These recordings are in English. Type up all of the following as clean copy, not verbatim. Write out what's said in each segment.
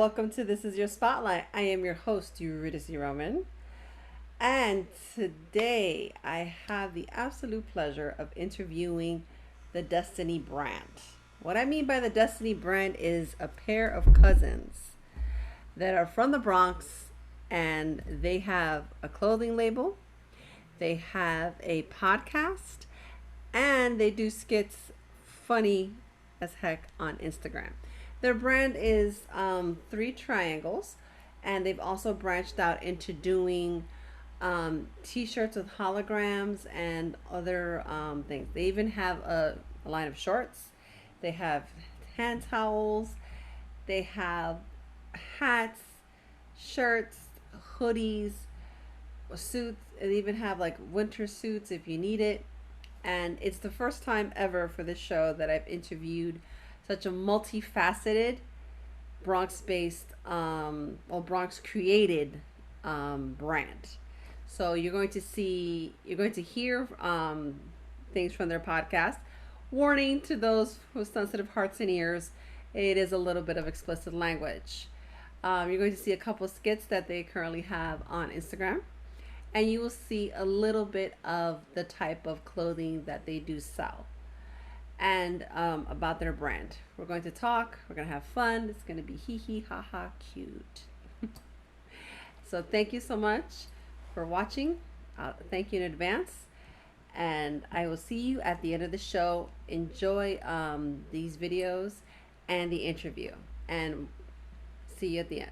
welcome to This Is Your Spotlight. I am your host, Eurydice Roman. And today I have the absolute pleasure of interviewing the Destiny brand. What I mean by the Destiny brand is a pair of cousins that are from the Bronx, and they have a clothing label, they have a podcast, and they do skits funny as heck on Instagram. Their brand is Three Triangles, and they've also branched out into doing T-shirts with holograms and other things. They even have a line of shorts. They have hand towels. They have hats, shirts, hoodies, suits. They even have like winter suits if you need it. And it's the first time ever for this show that I've interviewed such a multifaceted Bronx-based, Bronx-created brand. So you're going to hear things from their podcast. Warning to those with sensitive hearts and ears, it is a little bit of explicit language. You're going to see a couple of skits that they currently have on Instagram, and you will see a little bit of the type of clothing that they do sell and about their brand. We're going to talk, we're going to have fun, it's going to be hee hee ha ha cute. So thank you so much for watching. Thank you in advance, and I will see you at the end of the show. Enjoy these videos and the interview, and see you at the end.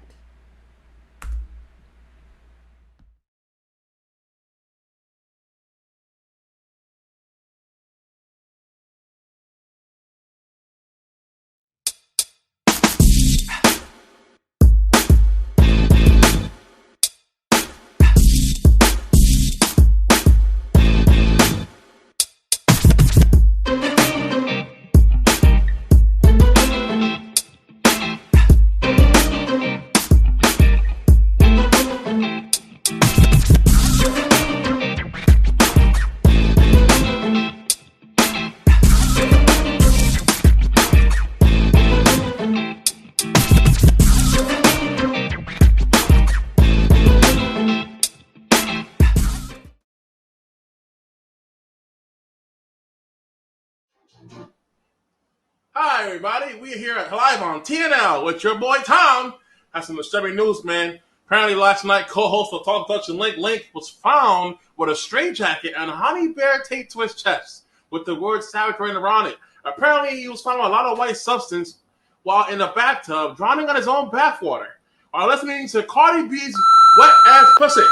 Hi, everybody. We're here at live on TNL with your boy Tom. Has some disturbing news, man. Apparently, last night, co-host of Talk Touch and Link was found with a straitjacket and a honey bear taped to his chest with the word savage written around it. Apparently, he was found with a lot of white substance while in the bathtub, drowning on his own bathwater. While listening to Cardi B's Wet Ass Pussy.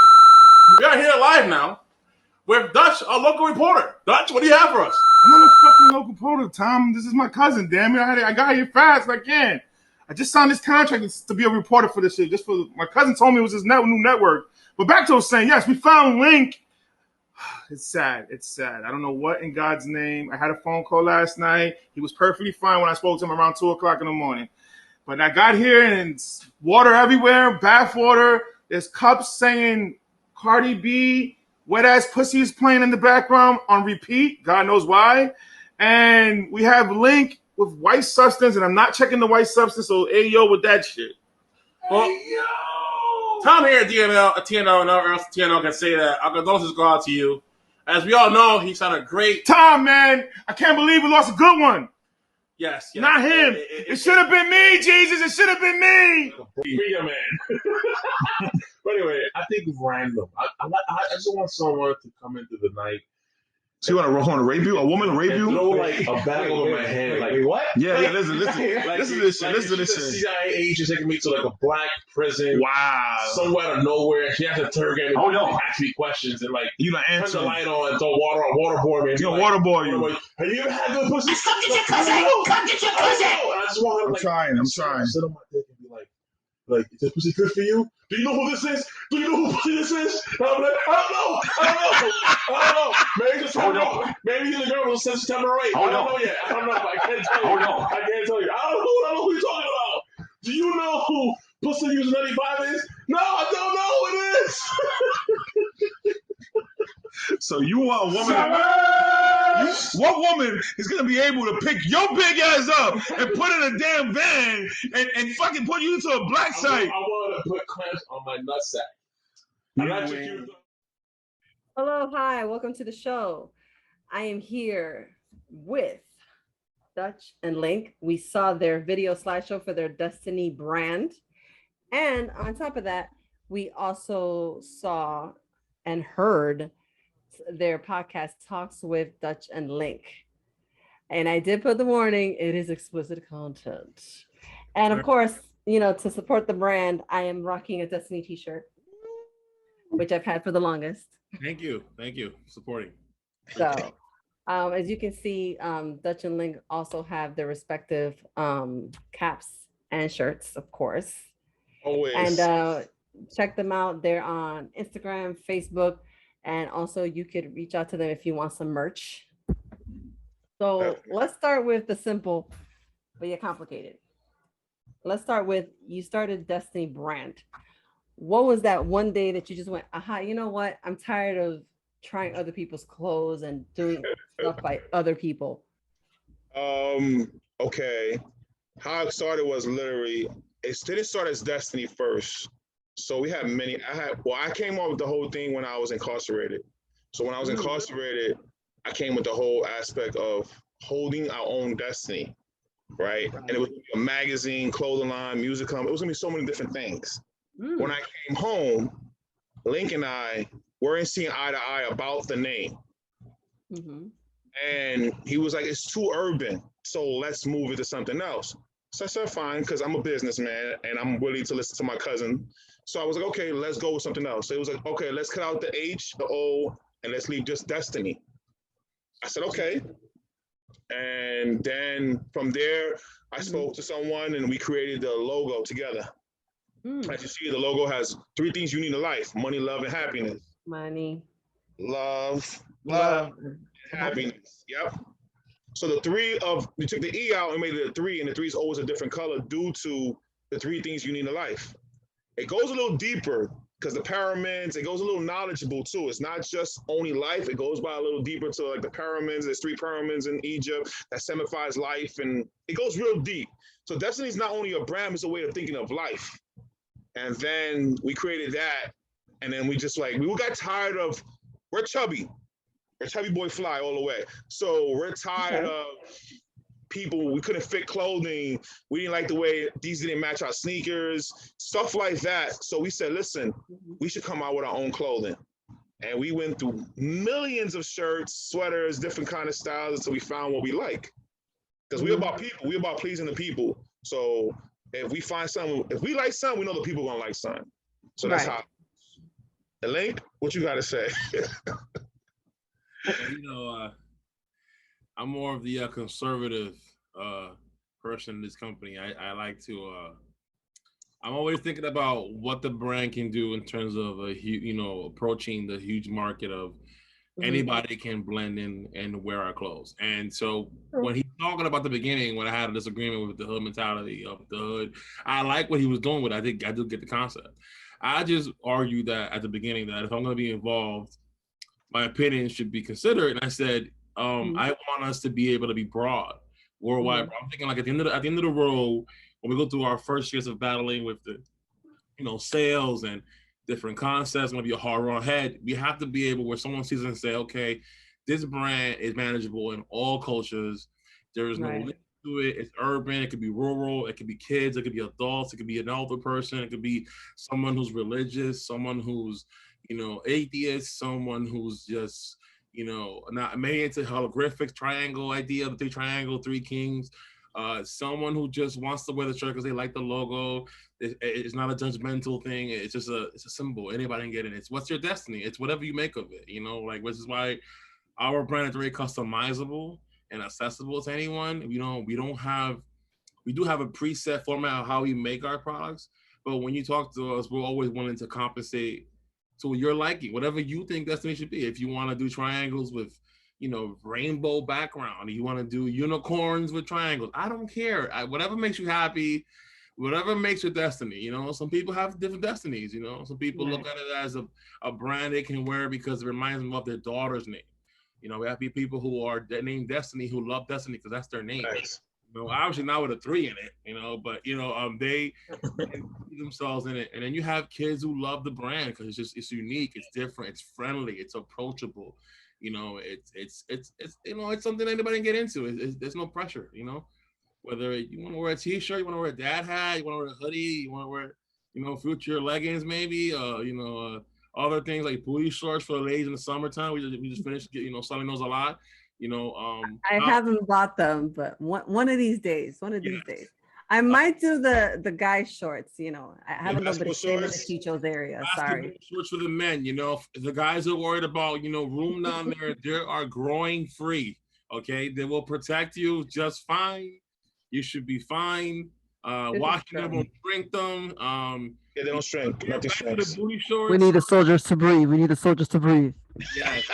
We are here live now with Dutch, a local reporter. Dutch, what do you have for us? I'm not a fucking local reporter, Tom. This is my cousin, damn it. I got here fast as I can. I just signed this contract to be a reporter for this shit. Just for my cousin told me it was his new network. But back to what I was saying, yes, we found Link. It's sad. It's sad. I don't know what in God's name. I had a phone call last night. He was perfectly fine when I spoke to him around 2 o'clock in the morning. But I got here and it's water everywhere, bath water. There's cups saying Cardi B. Wet ass pussy is playing in the background on repeat. God knows why. And we have Link with white substance, and I'm not checking the white substance, so ayo with that shit. Well, Tom here at TNL, and else TNL can say that our condolences go out to you. As we all know, he's had a great Tom, man. I can't believe we lost a good one. Yes. Not him. It should have been me, Jesus. It should have been me. Be a man. But anyway, I think it's random. I just want someone to come into the night. So you want to rape you? A woman rape you? Throw like a bag over my head. Like what? Yeah, listen. Listen to this shit. Listen to this shit. CIA agent taking me to like a black prison. Wow. Somewhere out of nowhere. She has to interrogate me. Oh no. Ask me questions and like you don't answer. Turn the light on and throw waterboard me. You gonna waterboard you? Have you ever had good pussy? Come get your pussy! Come get your pussy! I just want her. I'm trying. Sit on my dick and be like, is this pussy good for you? Do you know who this is? Do you know who this is? And I'm like, I don't know. Maybe just maybe the girl was since September 8th. I don't know yet. I don't know. I can't tell you. I can't tell you. I don't know who you're talking about. Do you know who Pussy Use 95 is? No, I don't know who it is. So you want a woman? What woman is gonna be able to pick your big ass up and put in a damn van and fucking put you into a black site? I want to put clamps on my nutsack. Hello, hi, welcome to the show. I am here with Dutch and Link. We saw their video slideshow for their Destiny brand. And on top of that, we also saw and heard their podcast Talks with Dutch and Link. And I did put the warning, it is explicit content. And of course, you know, to support the brand, I am rocking a Destiny t-shirt, which I've had for the longest. Thank you supporting. So as you can see, Dutch and Link also have their respective caps and shirts, of course. Always. And check them out. They're on Instagram, Facebook, and also you could reach out to them if you want some merch. So let's start with the simple, but yet complicated. Let's start with, you started Destiny brand. What was that one day that you just went, aha, you know what? I'm tired of trying other people's clothes and doing stuff by other people. Okay. How it started was literally, it didn't start as Destiny first. So we had I came up with the whole thing when I was incarcerated. So when I was incarcerated, I came with the whole aspect of holding our own destiny, right? And it was a magazine, clothing line, music company. It was gonna be so many different things. When I came home, Link and I weren't seeing eye to eye about the name. And he was like, it's too urban, so let's move it to something else. So I said, fine, because I'm a businessman and I'm willing to listen to my cousin. So I was like, okay, let's go with something else. So it was like, okay, let's cut out the H, the O, and let's leave just Destiny. I said, okay. And then from there, I spoke to someone and we created the logo together. As you see, the logo has 3 things you need in life: money, love, and happiness. Money. Love, and happiness. Yep. So we took the E out and made it a 3, and the 3 is always a different color due to the 3 things you need in life. It goes a little deeper because the pyramids, it goes a little knowledgeable too. It's not just only life, it goes by a little deeper to like the pyramids. There's 3 pyramids in Egypt that signifies life, and it goes real deep. So Destiny is not only a brand, it's a way of thinking of life. And then we created that, and then we just like, we got tired of, we're chubby boy fly all the way. So we're tired of people, we couldn't fit clothing. We didn't like the way these didn't match our sneakers, stuff like that. So we said, listen, we should come out with our own clothing. And we went through millions of shirts, sweaters, different kind of styles until we found what we like. Because we're about people, we're about pleasing the people. So if we find something, if we like something, we know the people are gonna like something. So that's how. The Link, what you gotta say? You know, I'm more of the conservative person in this company. I like to. I'm always thinking about what the brand can do in terms of approaching the huge market of anybody can blend in and wear our clothes. And so when he's talking about the beginning, when I had a disagreement with the hood mentality of the hood, I like what he was doing with it. I do get the concept. I just argue that at the beginning that if I'm going to be involved, my opinion should be considered. And I said, I want us to be able to be broad, worldwide. I'm thinking like at the end of the road, when we go through our first years of battling with the, sales and different concepts, maybe a hard on head, we have to be able where someone sees it and say, okay, this brand is manageable in all cultures. There is no limit to it. It's urban. It could be rural. It could be kids. It could be adults. It could be an older person. It could be someone who's religious, someone who's, atheist, someone who's just, not made into holographic triangle idea, the 3 triangle, 3 kings. Someone who just wants to wear the shirt because they like the logo. It's not a judgmental thing. It's just it's a symbol. Anybody can get it. It's what's your destiny. It's whatever you make of it. Which is why our brand is very customizable and accessible to anyone. We do have a preset format of how we make our products. But when you talk to us, we're always willing to compensate to your liking, whatever you think destiny should be. If you want to do triangles with rainbow background, you want to do unicorns with triangles, I don't care. Whatever makes you happy, whatever makes your destiny. Some people have different destinies. Some people look at it as a brand they can wear because it reminds them of their daughter's name. You know, we have people who are named Destiny who love Destiny because that's their name. Nice. You know, obviously not with a 3 in it, you know, but you know, they see themselves in it. And then you have kids who love the brand because it's unique, it's different, it's friendly, it's approachable. You know, it's you know, it's something anybody can get into. There's no pressure, you know. Whether you want to wear a t-shirt, you want to wear a dad hat, you want to wear a hoodie, you want to wear, you know, future leggings maybe, you know, other things like booty shorts for the ladies in the summertime. We just finished, you know, selling those a lot. You know, I haven't bought them, but one of these days, I might do the guy shorts. You know, I have a little bit of shame in the Chicho's area. Sorry. Shorts for the men. You know, the guys are worried about, you know, room down there. They are growing free. Okay, they will protect you just fine. You should be fine. Washing them won't shrink them. Yeah, they don't shrink. Nothing shrinks. We need the soldiers to breathe. Yes.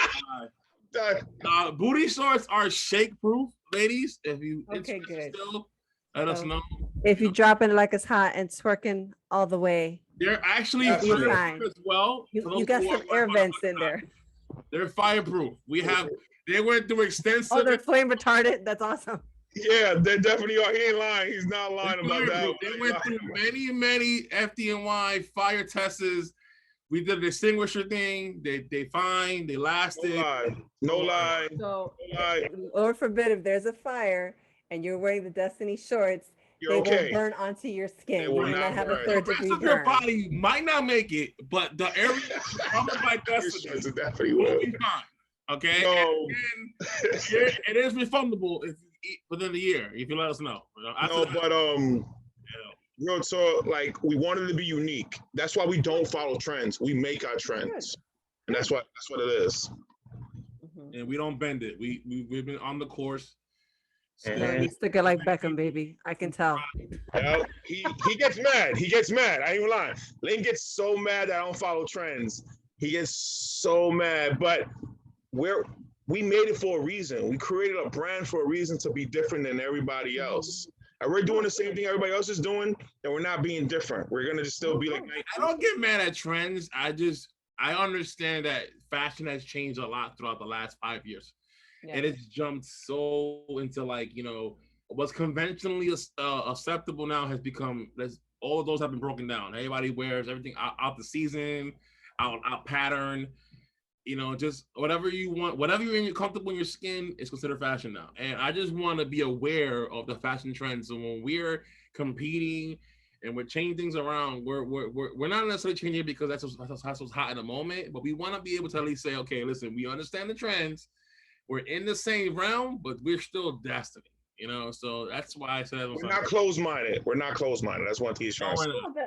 Booty shorts are shake proof, ladies. If you good. Still, let us know. If you drop it like it's hot and twerking all the way, they're actually fine as well. You got some air vents in there. They're fireproof. They went through extensive. Oh, they're flame retardant. That's awesome. Yeah, they definitely are. He ain't lying. He's not lying about that. They went through many FDNY fire tests. We did the extinguisher thing. They fine. They lasted. No lie. So, Lord forbid, if there's a fire and you're wearing the Destiny shorts, they won't burn onto your skin. You will not have a third-degree burn. Your body might not make it, but the area covered by Destiny will be fine. Okay. No. And it is refundable within the year if you let us know. No, so like we wanted to be unique. That's why we don't follow trends. We make our trends, and that's what it is. And we don't bend it. We've been on the course. You stick it like Beckham, baby. I can tell. Yeah, he gets mad. He gets mad. I ain't even lying. Lane gets so mad that I don't follow trends. He gets so mad, but we made it for a reason. We created a brand for a reason to be different than everybody else. And we're doing the same thing everybody else is doing, and we're not being different. We're gonna just still be like. I don't get mad at trends. I understand that fashion has changed a lot throughout the last 5 years, and it's jumped so into like, you know, what's conventionally acceptable now has become. All of those have been broken down. Everybody wears everything out the season, out pattern. You know, just whatever you want, whatever you're comfortable in your skin is considered fashion now. And I just want to be aware of the fashion trends. So when we're competing and we're changing things around, we're not necessarily changing it because that's what's hot in the moment, but we want to be able to at least say, okay, listen, we understand the trends. We're in the same realm, but we're still Destiny. You know, so that's why I said we're not closed-minded. We're not closed-minded. That's one T-shirt.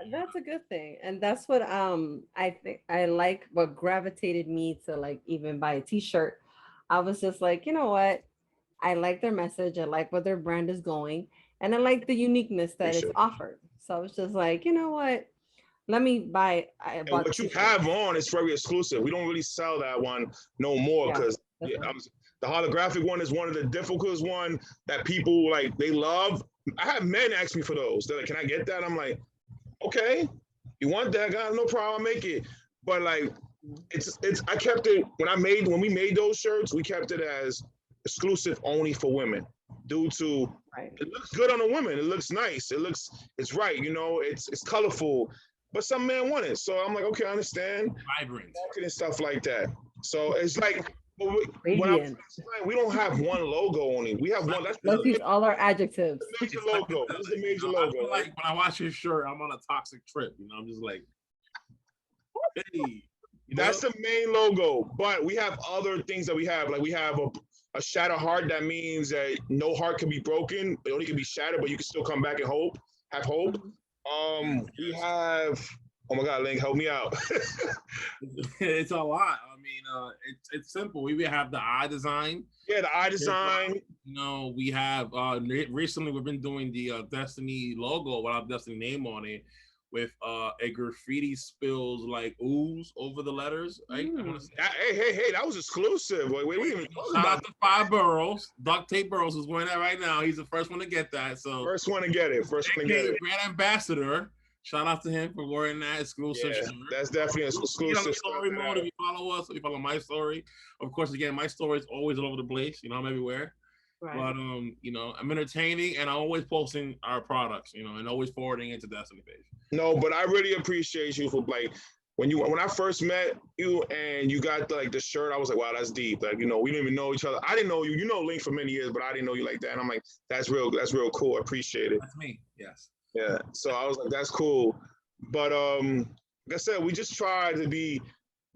That's a good thing, and that's what I think I like. What gravitated me to like even buy a T-shirt. I was just like, you know what, I like their message. I like where their brand is going, and I like the uniqueness that is offered. So I was just like, you know what, let me buy. And what you have on is very exclusive. We don't really sell that one no more because. The holographic one is one of the difficult one that people like, they love. I have men ask me for those. They're like, can I get that? I'm like, okay, you want that? I got no problem, I'll make it. But like, I kept it, when we made those shirts, we kept it as exclusive only for women due to, it looks good on a woman. It looks nice. It's right. You know, it's colorful, but some men want it. So I'm like, okay, I understand. Vibrant. Marketing stuff like that. So it's like, we don't have one logo only. We have one. Let's use all our adjectives. Major logo. This is the major logo. I feel like when I watch your shirt, I'm on a toxic trip. You know, I'm just like, hey. That's the main logo. But we have other things that we have. Like we have a shattered heart. That means that no heart can be broken. It only can be shattered, but you can still come back and have hope. We have. Oh my God, Link, help me out. It's a lot. I mean, it's simple. We have the eye design. Yeah, the eye design. You know, we have recently we've been doing the Destiny logo without Destiny name on it, with a graffiti spills like ooze over the letters. Right? Hey, that was exclusive. Wait, shout out to 5 Boroughs. Duct Tape Boroughs is wearing that right now. He's the first one to get that. So first one to get it. First one to get it. Brand ambassador. Shout out to him for wearing that exclusive shirt. That's definitely an exclusive story mode. If you follow us, if you follow my story, of course, again, my story is always all over the place. You know, I'm everywhere. Right. But you know, I'm entertaining and I'm always posting our products, you know, and always forwarding it to Destiny page. No, but I really appreciate you for like when I first met you and you got the shirt, I was like, wow, that's deep. Like, you know, we didn't even know each other. I didn't know you. You know Link for many years, but I didn't know you like that. And I'm like, that's real cool. I appreciate it. That's me. Yes. Yeah. So I was like, that's cool. But like I said, we just try to be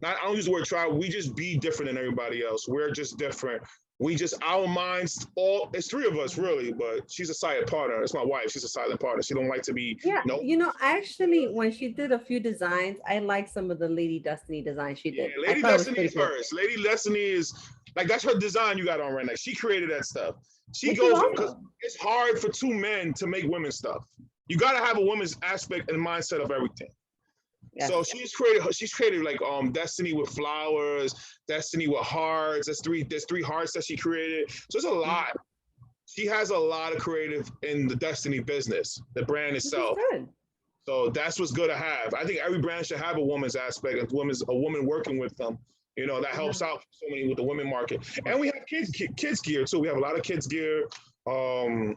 I don't use the word try, we just be different than everybody else. We're just different. We just, our minds, it's three of us really, but she's a silent partner. It's my wife. She's a silent partner. She don't like to be. Yeah, you know, actually, when she did a few designs, I like some of the Lady Destiny designs she did. Yeah, Lady Destiny is hers. Lady Destiny is, like, that's her design you got on right now. She created that stuff. She goes, because it's hard for two men to make women stuff. You got to have a woman's aspect and mindset of everything. Yes. So she's created like Destiny with flowers, Destiny with hearts. There's three hearts that she created. So it's a lot. She has a lot of creative in the Destiny business, the brand itself. So that's what's good to have. I think every brand should have a woman's aspect, a woman working with them. You know, that helps out so many with the women market. And we have kids gear too. We have a lot of kids gear. I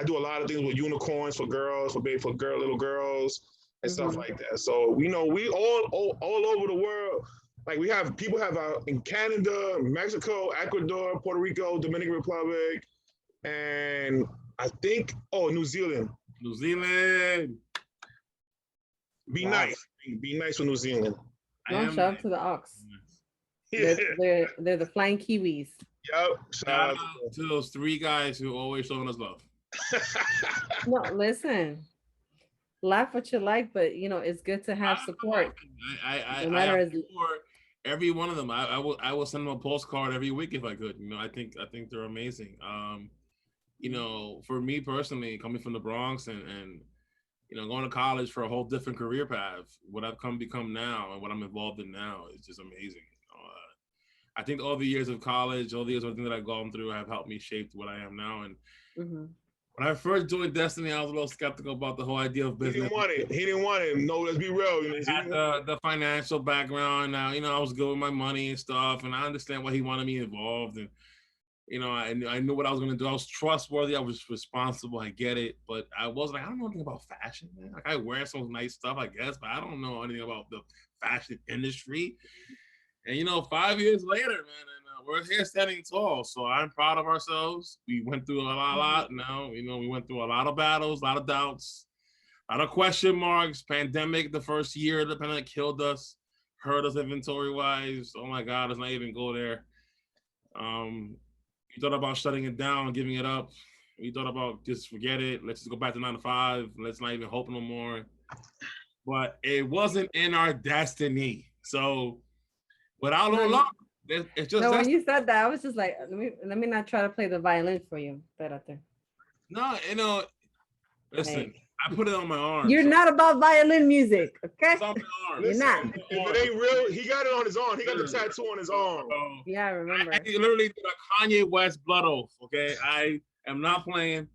do a lot of things with unicorns for girls, little girls. And stuff like that. So, you know, we all over the world. Like people have in Canada, Mexico, Ecuador, Puerto Rico, Dominican Republic, and I think, New Zealand. New Zealand. Be nice. Be nice with New Zealand. Shout out to the Ox. Yeah. They're the flying Kiwis. Yep. Shout out to those three guys who always showing us love. No, listen. Laugh what you like, but you know it's good to have support. I support every one of them. I will send them a postcard every week if I could. You know, I think they're amazing. You know, for me personally, coming from the Bronx and you know, going to college for a whole different career path, what I've become now and what I'm involved in now is just amazing. I think all the years of college, all the years of everything that I've gone through have helped me shape what I am now. And when I first joined Destiny, I was a little skeptical about the whole idea of business. He didn't want it. No, let's be real. He had the financial background. Now, you know, I was good with my money and stuff, and I understand why he wanted me involved. And, you know, I knew what I was going to do. I was trustworthy. I was responsible. I get it. But I was like, I don't know anything about fashion, man. Like, I wear some nice stuff, I guess, but I don't know anything about the fashion industry. And, you know, 5 years later, man, we're here standing tall, so I'm proud of ourselves. We went through a lot now. You know, we went through a lot of battles, a lot of doubts, a lot of question marks. Pandemic, the first year, the pandemic killed us, hurt us inventory-wise. Oh my God, let's not even go there. We thought about shutting it down, giving it up. We thought about just forget it. Let's just go back to 9 to 5. Let's not even hope no more. But it wasn't in our destiny. So without no luck. It's just when you said that, I was just like, let me not try to play the violin for you. That out there. No, you know, listen, I put it on my arm. You're not about violin music, okay? It's on my arm. You're not. If it ain't real, he got it on his arm. He got the tattoo on his arm. Yeah, I remember. I literally did a Kanye West blood oath, okay? I am not playing.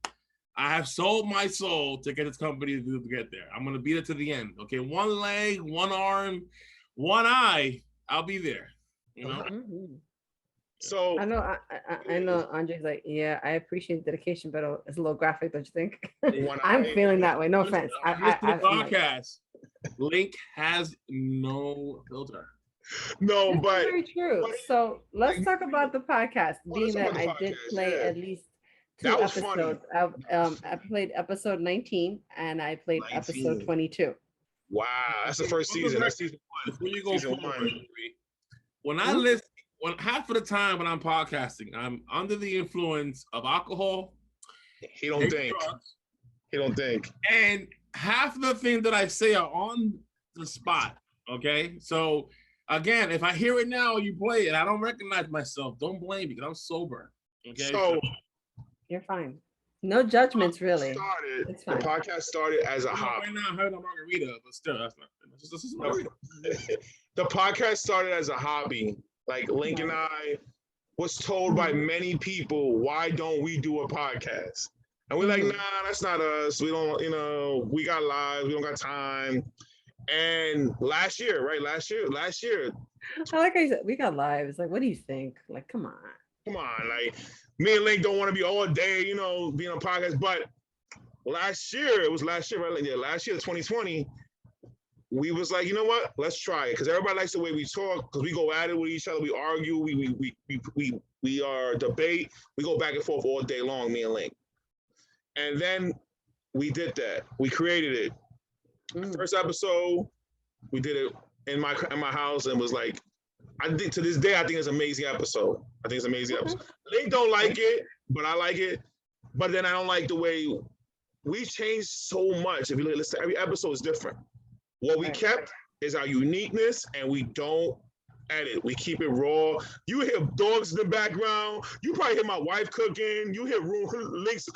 I have sold my soul to get this company to get there. I'm going to beat it to the end, okay? One leg, one arm, one eye, I'll be there. You know, so I know. Andre's like, yeah, I appreciate dedication, but it's a little graphic, don't you think? I'm feeling that way. No offense. The podcast Link has no filter. No, but very true. So let's talk about the podcast. Being that I did play at least 2 episodes. I played episode 19 and I played episode 22. Wow, that's the first season. That's season 1. Before you go forward, when I listen, half of the time when I'm podcasting, I'm under the influence of alcohol. He don't think. And half the things that I say are on the spot. Okay, so again, if I hear it now, you play it. I don't recognize myself. Don't blame me because I'm sober. Okay, so you're fine. No judgments, really. It's fine. The podcast started as a hobby. Right now, I heard a margarita, but still, that's not. This is margarita. The podcast started as a hobby. Like Link and I was told by many people, why don't we do a podcast? And we're like, nah, that's not us. We don't, you know, we got lives. We don't got time. And last year, right? Last year, I like how you said we got lives. Like, what do you think? Like, come on. like me and Link don't want to be all day, you know, being on podcasts. But last year, right? Like, yeah, last year, 2020, we was like, you know what? Let's try it. Because everybody likes the way we talk, because we go at it with each other, we argue, we are debate, we go back and forth all day long, me and Link. And then we did that. We created it. First episode, we did it in my house, and was like, I think to this day, I think it's an amazing episode. Link don't like it, but I like it. But then I don't like the way we changed so much. If you listen, every episode is different. What we kept is our uniqueness, and we don't edit. We keep it raw. You hear dogs in the background. You probably hear my wife cooking. You hear Link's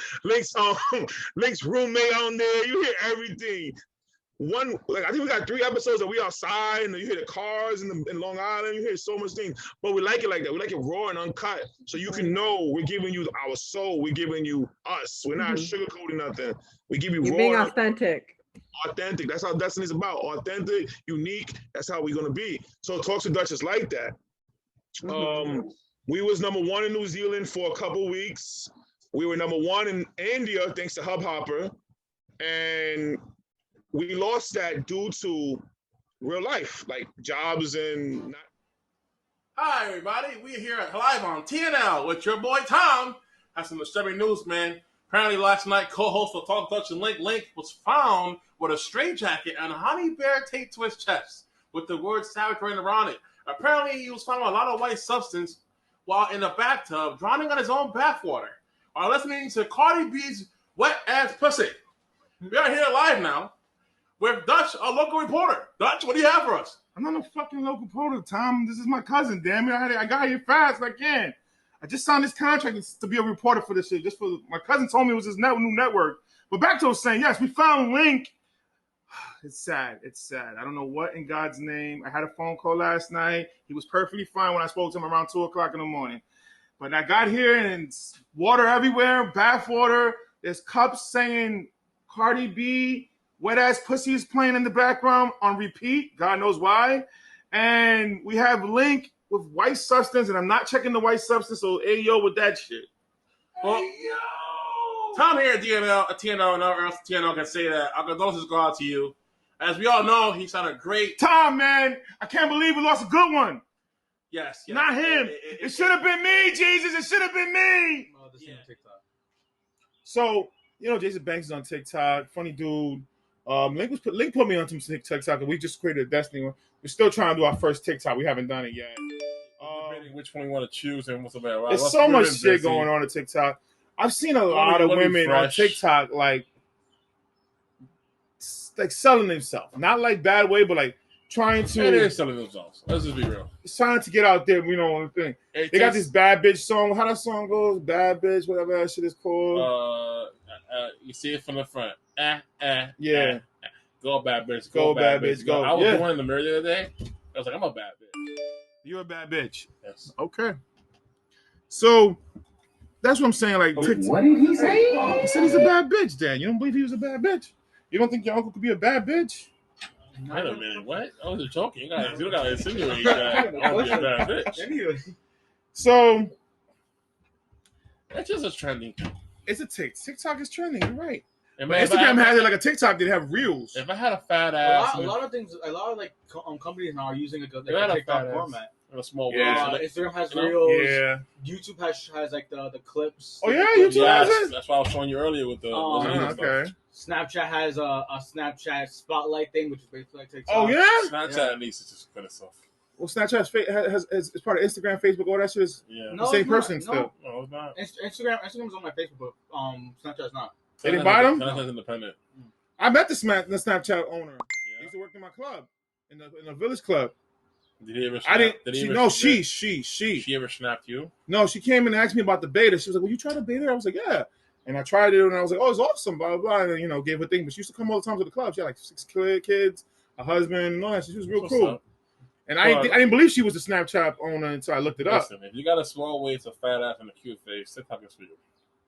roommate on there. You hear everything. I think we got 3 episodes that we outside, and you hear the cars in Long Island. You hear so much things, but we like it like that. We like it raw and uncut, so you can know we're giving you our soul. We're giving you us. We're not sugarcoating nothing. We give you raw. Being authentic. Authentic. That's how Destiny's about. Authentic, unique. That's how we're gonna be. So Talks to Dutch is like that. We was number 1 in New Zealand for a couple weeks. We were number 1 in India thanks to Hubhopper, and we lost that due to real life, like jobs and. Hi everybody, we're here at live on TNL with your boy Tom. Has some disturbing news, man. Apparently last night, co-host of Talk Touch and Link was found with a straitjacket and a honey bear taped to his chest with the word savage written around it. Apparently he was found with a lot of white substance while in a bathtub, drowning on his own bathwater, while listening to Cardi B's Wet Ass Pussy. We are here live now with Dutch, a local reporter. Dutch, what do you have for us? I'm not a fucking local reporter, Tom. This is my cousin, damn it. I got here fast as I can. I just signed this contract to be a reporter for this shit. Just for my cousin told me it was his new network. But back to saying, yes, we found Link. It's sad. I don't know what in God's name. I had a phone call last night. He was perfectly fine when I spoke to him around 2:00 in the morning. But I got here and it's water everywhere, bath water. There's cups saying Cardi B, Wet Ass Pussy is playing in the background on repeat. God knows why. And we have Link with white substance, and I'm not checking the white substance, so ayo with that shit. Well, Tom here at TNL, no else TNL can say that. Our condolences go out to you. As we all know, he's had a great... Tom, man, I can't believe we lost a good one. Yes. Not him. It should have been me, Jesus. It should have been me. Oh, this is on TikTok. So, you know, Jason Banks is on TikTok. Funny dude. Link put me on some TikTok, and we just created a Destiny one. We're still trying to do our first TikTok. We haven't done it yet. Which one you want to choose and what's about? Right? There's so much shit going on TikTok. I've seen a lot of women on TikTok like selling themselves. Not like bad way, but like trying to. It is selling themselves. Let's just be real. It's trying to get out there, you know, the thing. They got this bad bitch song. How that song goes? Bad bitch, whatever that shit is called. You see it from the front. Yeah. Go bad bitch. Go bad bitch. Go. I was doing in the mirror the other day. I was like, I'm a bad bitch. You're a bad bitch. Yes. Okay. So that's what I'm saying. Like, what did he say? He said he's a bad bitch, Dan. You don't believe he was a bad bitch? You don't think your uncle could be a bad bitch? Wait a minute. What? I was just joking. You gotta insinuate that I'll be a bad bitch. So that's just a trending thing. It's a TikTok is trending. You're right. But Instagram has it like a TikTok. They have reels. If I had a fat ass, a lot of like companies now are using like a TikTok format. A small Instagram has reels. Yeah. YouTube has like the clips. Oh yeah, YouTube has it. That's why I was showing you earlier with the. Okay. Snapchat has a Snapchat spotlight thing, which is basically like TikTok. Oh yeah. Snapchat needs to just cut itself. Well, Snapchat has it's part of Instagram, Facebook, all that shit is the same person still. No, it's not. Instagram's on my Facebook, but Snapchat's not. They didn't buy them? Snapchat's independent. I met the Snapchat owner. He used to work in my club, in the Village Club. Did he ever? She ever snapped you? No, she came and asked me about the beta. She was like, "Will you try the beta?" I was like, "Yeah." And I tried it, and I was like, "Oh, it's awesome!" Blah blah blah. And gave her thing. But she used to come all the time to the club. She had like 6 kids, a husband, and all that. She was real cool. And I didn't believe she was the Snapchat owner until I looked it up. Listen, if you got a small waist, a fat ass, and a cute face, TikTok is for you.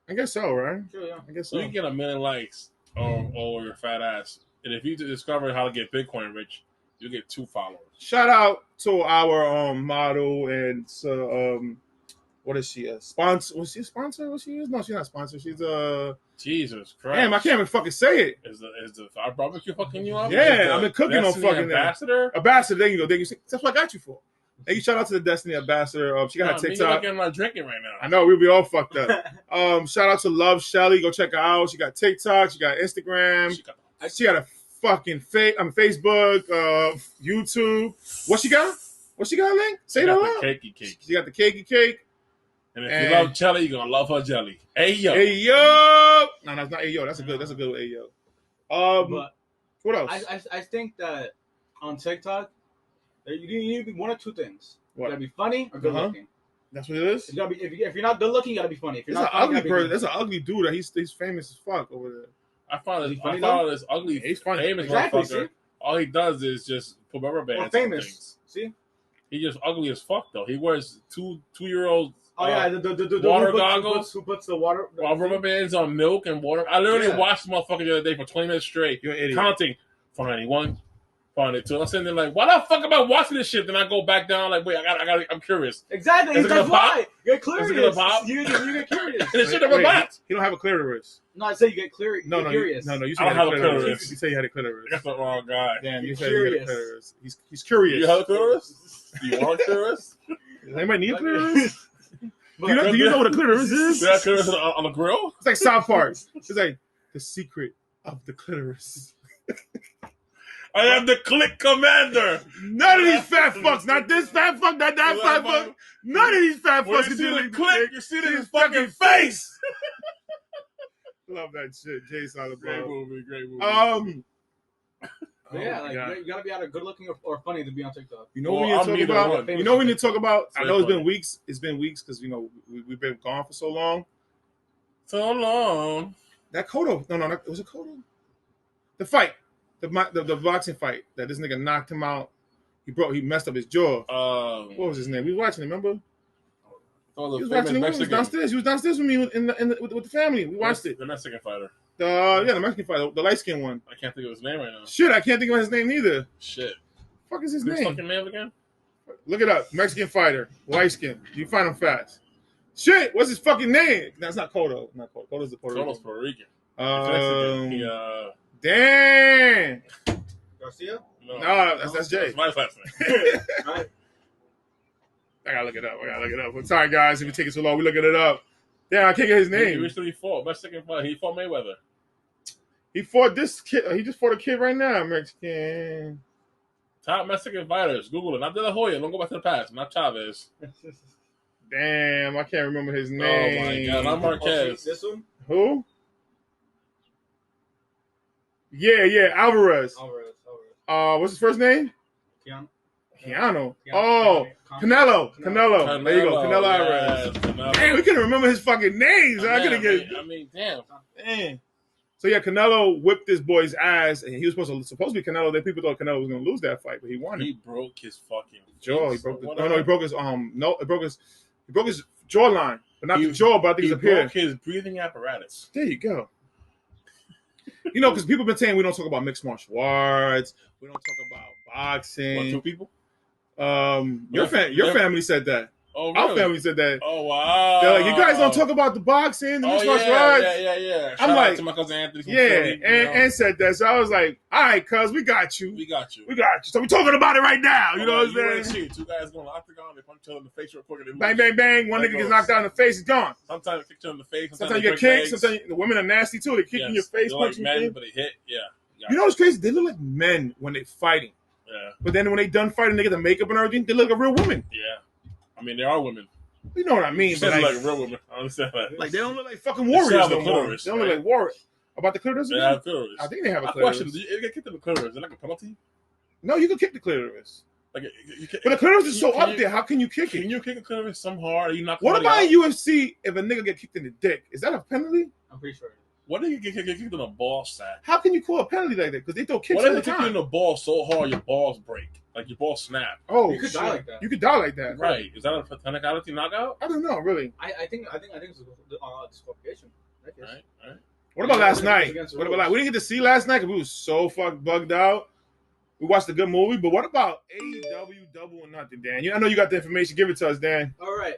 I guess so, right? Sure, yeah. I guess So so. you can get 1 million likes over your fat ass. And if you discover how to get Bitcoin rich, you get 2 followers. Shout out to our model and what is she? A sponsor? Was she a sponsor? What she is? No, she's not a sponsor. She's Jesus Christ. damn, I can't even fucking say it. Is the our barbecue fucking you up? Yeah, I've been cooking on Destiny fucking ambassador. Ambassador. There you go. That's what I got you for. Thank you. Shout out to the Destiny Ambassador. She got her You're TikTok. not my drinking right now. I know we'll be all fucked up. Shout out to Love Shelly. Go check her out. She got TikTok. She got Instagram. She got a fucking Facebook, YouTube. What she got? What she got, Link? Say it out loud. Cakey cake. She got the cakey cake. And if you love jelly, you're gonna love her jelly. Hey yo. Hey yo. No, that's not hey yo. That's a good hey yo. But what else? I think that on TikTok, you need to be one or two things. What? You gotta be funny or good looking. That's what it is. You gotta be, if you're not good looking, you gotta be funny. If you're That's not an funny, ugly person. That's an ugly dude. That he's famous as fuck over there. I found funny this ugly, He's funny. famous Exactly, motherfucker. see? All he does is just put rubber bands. Or on famous. things. See? He just ugly as fuck though. He wears two-year-old Oh yeah, the water who goggles. Who puts the water? Rubber bands on milk and water. I literally watched this motherfucker the other day for 20 minutes straight. You're an idiot. Counting. 491. 492. I'm sitting there like, why the fuck am I watching this shit? Then I go back down like, wait, I'm curious. Exactly. Is it That's gonna why. pop? You get curious. Is it gonna pop? You get curious. And this shit never pops. He don't have a clitoris. No, I say you get curious. No, curious. No, you I said don't you had have a clitoris. You say you had a clitoris. That's the wrong guy. Damn, you You're said you had a curious. clitoris. He's curious. You have a clitoris? Do you want a clitoris? Does anybody need a clitoris? But Do you know what a clitoris is? Do you have a clitoris on the grill? It's like South Park. It's like the secret of the clitoris. I am the click commander. None of these fat fucks, not this fat fuck, not that fat fuck. None of these fat When fucks you can see do the it. click, you see his fucking face. Love that shit, Jay Silent Great Bob. movie, great movie. But yeah, Oh my like God. you gotta be either good looking or funny to be on TikTok. You know Well, what we need I'm to talk neither about? one. You know what we need to talk about? I Very know it's funny. been weeks. It's been weeks because we've been gone for so long. So long. That Kodo, no, was it Kodo? The fight, the boxing fight that this nigga knocked him out. He messed up his jaw. What was his name? We was watching it, remember? Oh, He the was watching famous it. He was Mexican. downstairs. He was downstairs with me with the family. We watched it. The Mexican fighter. The Mexican fight, the light skinned one. I can't think of his name right now. Shit, I can't think of his name either. Shit. Fuck is his Who's name? fucking name again? Look it up. Mexican fighter, light skin. You find him fast. Shit, what's his fucking name? That's not Kodo. Not Kodo. Kodo's the Puerto Carlos Rican. Puerto Rican. He, Damn. Garcia? no, That's Jay. That's my last name. Right? I gotta look it up. I'm sorry, guys, if it takes so long. We looking it up. Yeah, I can't get his He name. recently fought Mexican fight. He fought Mayweather. He fought this kid. He just fought a kid right now, Mexican. Top Mexican fighters. Google it. Not De La Hoya. Don't go back to the past. Not Chavez. Damn, I can't remember his Oh name. my God. Not Marquez. This one? Who? Yeah, Alvarez. Alvarez. What's his first name? Keanu. Keanu. Oh, Canelo. There you go. Canelo yes, Alvarez. Canelo. Damn, we couldn't remember his fucking names. I Man, couldn't get. I mean, damn. Damn. So yeah, Canelo whipped this boy's ass, and he was supposed to be Canelo. Then people thought Canelo was going to lose that fight, but he won it. He broke his fucking Jaw. He face. broke. What He happened? broke his he broke his jawline, but not the jaw. But I think He it's up here. broke his breathing apparatus. There you go. You know, because people been saying we don't talk about mixed martial arts, we don't talk about boxing. What, two people? Your family said that. Oh, Our really? family said that. Oh, wow. They're like, you guys don't talk about the boxing, the mixed martial arts. Yeah. I'm Shout like, out to my cousin Anthony from Yeah, Philly, you know. and said that. So I was like, all right, cuz we got you. We got you. So we're talking about it right now. You know what I'm saying? UFC, two guys going to the octagon, they punch each other in the face real quick. and they Bang, move. bang, bang. One That nix gets goes. knocked out in the face, he's gone. Sometimes they kick you in the face. Sometimes they you get break kicked. legs. Sometimes the women are nasty too. They kick you in your face, They're punch like you. men, in. but they hit. Yeah. You know what's crazy? They look like men when they're fighting. Yeah. But then when they done fighting, they get the makeup and everything, they look like real women. Yeah. I mean, there are women. You know what I mean? She But says like, like real women. I understand that. like they don't look like fucking They warriors still have no a more. clitoris, They don't look right? like warriors. About the clitoris? They again? have clitoris. I think they have a My clitoris. question: do you get kicked in the clitoris? Is it like a penalty? No, you can kick the clitoris. Like, But the clitoris is so can up you- there. How can you kick Can it? you kick a clitoris some hard? Are you not? What about in UFC if a nigga get kicked in the dick? Is that a penalty? I'm pretty sure. What do you get kicked in the ball sack? How can you call a penalty like that? Because they throw kicks What all if the they kick you in time. the ball so hard your balls break? Like your balls snap? Oh, You could die shit. like that. You could die like that. Right. Is that a technicality knockout? I don't know, really. I think it's a disqualification. All right. What about last night? Against the What about rules. like we didn't get to see last night because we was so fucked bugged out. We watched a good movie, but what about AEW Double or Nothing, Dan? I know you got the information. Give it to us, Dan. All right.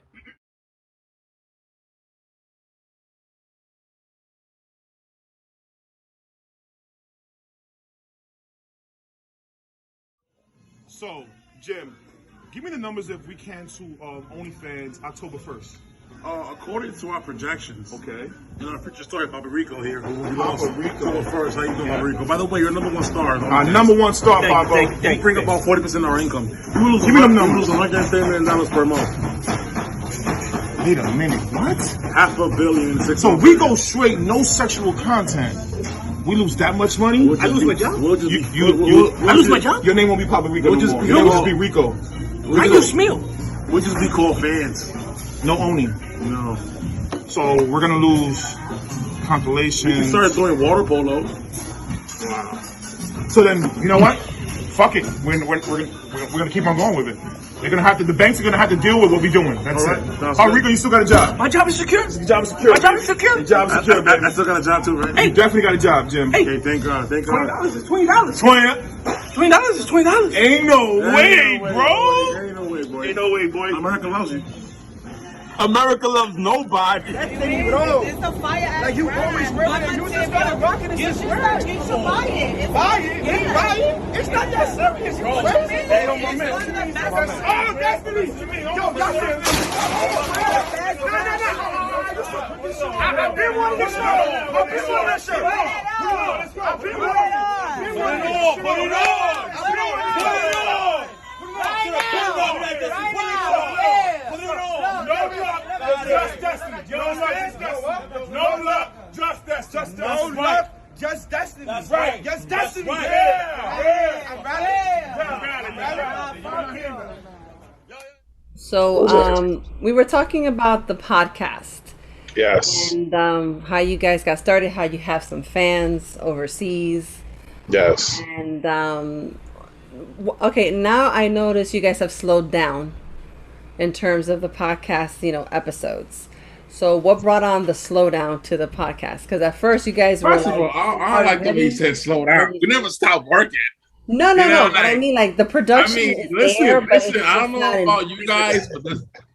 So, Jim, give me the numbers if we can to OnlyFans October 1st. According to our projections, Okay. our future star, Papa Rico here, who will be Papa lost Rico. October 1st. How you doing, Papa Rico? By the way, you're number one star. Our number one star, Papa. We bring about 40% of our income. We lose Give me them numbers. We lose $130 million per month. Wait a minute. What? $500 million in 6 So months. we go straight, no sexual content. We lose that much money? We'll just be- we'll just be- You, we'll- I we'll lose just- my job? Your name won't be Papa Rico We'll no just more. be- Your name will no. just be Rico. How you smell? We'll just be called fans. No owning. No. So we're gonna lose We compilations. can start doing water polo. Wow. So then, you know what? Fuck it. We're gonna keep on going with it. They're gonna have to. The banks are gonna have to deal with what we're doing. That's All right. it. Sounds Oh, good. Rico, you still got a job. My job is secure. Your job is secure. My job is secure. Your job is secure, baby. I still got a job too, right? You definitely got a job, Jim. Hey. Okay, thank God. Thank God. $20 is $20. $20. $20 is $20. Ain't no way, Ain't no bro. Ain't no way, boy. Ain't no way, boy. America loves you. America loves nobody. It's a fire ass Like, you brand. always wearing it. You just started rocking it You since should when? you should buy it. Buy it. Yeah. Buy it. It's not that serious. You crazy? Hey, don't my It's man. one of the best- Oh, Destiny. Yo, Destiny. I've been wanting this shirt. I've been wanting that shirt. I've been wanting it. Put it on. Put it on. Put it on. No luck, just destiny. You know what I'm saying? No luck, just destiny. No luck, just destiny. That's right. Just destiny. That's right. Yeah. So we were talking about the podcast Yes. and how you guys got started, how you have some fans overseas. Yes. And okay, now I notice you guys have slowed down in terms of the podcast, episodes. So what brought on the slowdown to the podcast? Because at first you guys were First of all, I like the way you said slow down. We never stopped working. No, You know, but I like- mean like the production is listen, there, but it's listen. I don't just not know in- about you guys, but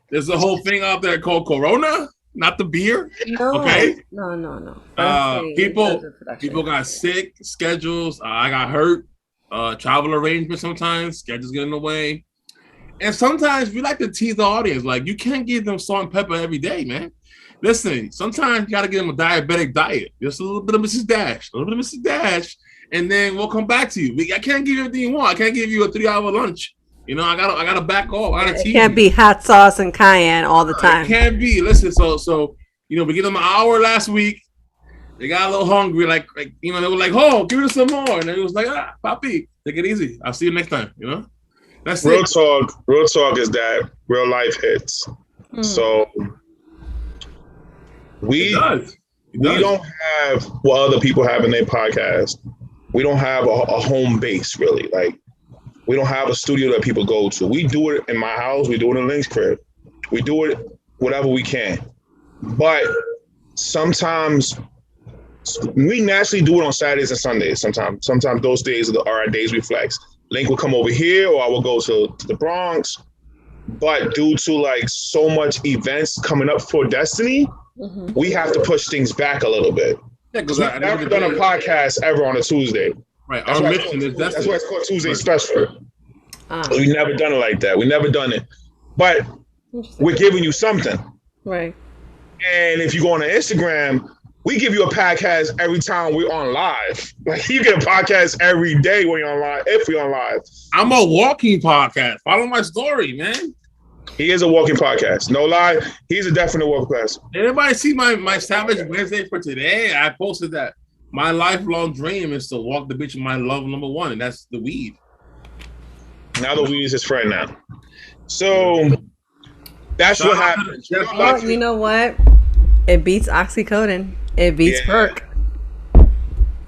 there's a whole thing out there called Corona, not the beer. No, Okay. no. I'm saying in People terms of production. got sick, schedules. I got hurt. Travel arrangements sometimes, schedules get in the way. And sometimes we like to tease the audience. Like, you can't give them salt and pepper every day, man. Listen, sometimes you got to give them a diabetic diet. Just a little bit of Mrs. Dash, and then we'll come back to you. I can't give you everything you want. I can't give you a 3-hour lunch. I gotta back off. I gotta It tease can't you. be hot sauce and cayenne all the time. It can't be. Listen, so we gave them an hour last week. They got a little hungry, like they were like, "Oh, give us some more," and it was like, "Papi, take it easy. I'll see you next time." That's Real it. talk is that real life hits. So we It does. we don't have what other people have in their podcast. We don't have a home base really. Like, we don't have a studio that people go to. We do it in my house. We do it in Link's crib. We do it whatever we can. But sometimes we naturally do it on Saturdays and Sundays. Sometimes those days are our days we flex. Link will come over here, or I will go to the Bronx. But due to like so much events coming up for Destiny, we have to push things back a little bit. Yeah, because We've never done a podcast ever on a Tuesday. Right. That's Our why mission is that's Destiny. why it's called Tuesday Special. Ah, We never done it like that. We never done it. But interesting. we're giving you something. Right. And if you go on Instagram, we give you a podcast every time we're on live. Like, you get a podcast every day when you're on live, if we're on live. I'm a walking podcast. Follow my story, man. He is a walking podcast. No lie. He's a definite walking podcast. Anybody see my Savage Wednesday for today? I posted that. My lifelong dream is to walk the beach with my love number one, and that's the weed. Now the weed is his friend now. So that's what happened. Well, you know what? It beats oxycodone. It beats Yeah. perk.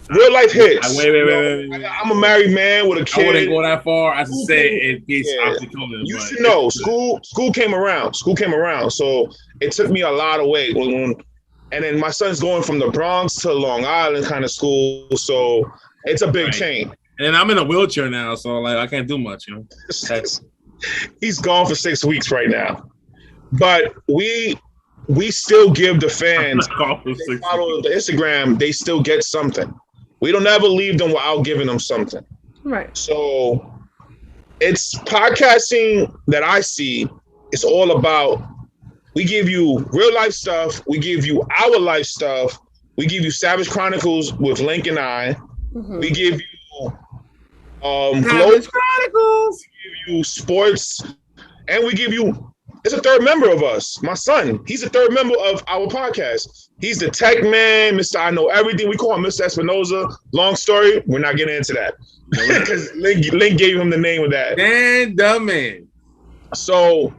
Real life hits. Wait. I'm a married man with a I wouldn't kid. go that far as to say it beats Yeah. oxycodone. You but should know. School came around. So it took me a lot of weight. And then my son's going from the Bronx to Long Island kind of school, so it's a big change. And I'm in a wheelchair now, so like I can't do much, you know. He's gone for 6 weeks right now, but we still give the fans they follow the Instagram. They still get something. We don't ever leave them without giving them something. Right. So it's podcasting that I see. It's all about. We give you real life stuff. We give you our life stuff. We give you Savage Chronicles with Link and I. Mm-hmm. We give you Savage Chronicles. We give you sports, and we give you. It's a third member of us. My son. He's a third member of our podcast. He's the tech man, Mr. I Know Everything. We call him Mr. Espinoza. Long story. We're not getting into that because Link gave him the name of that. And the man. So.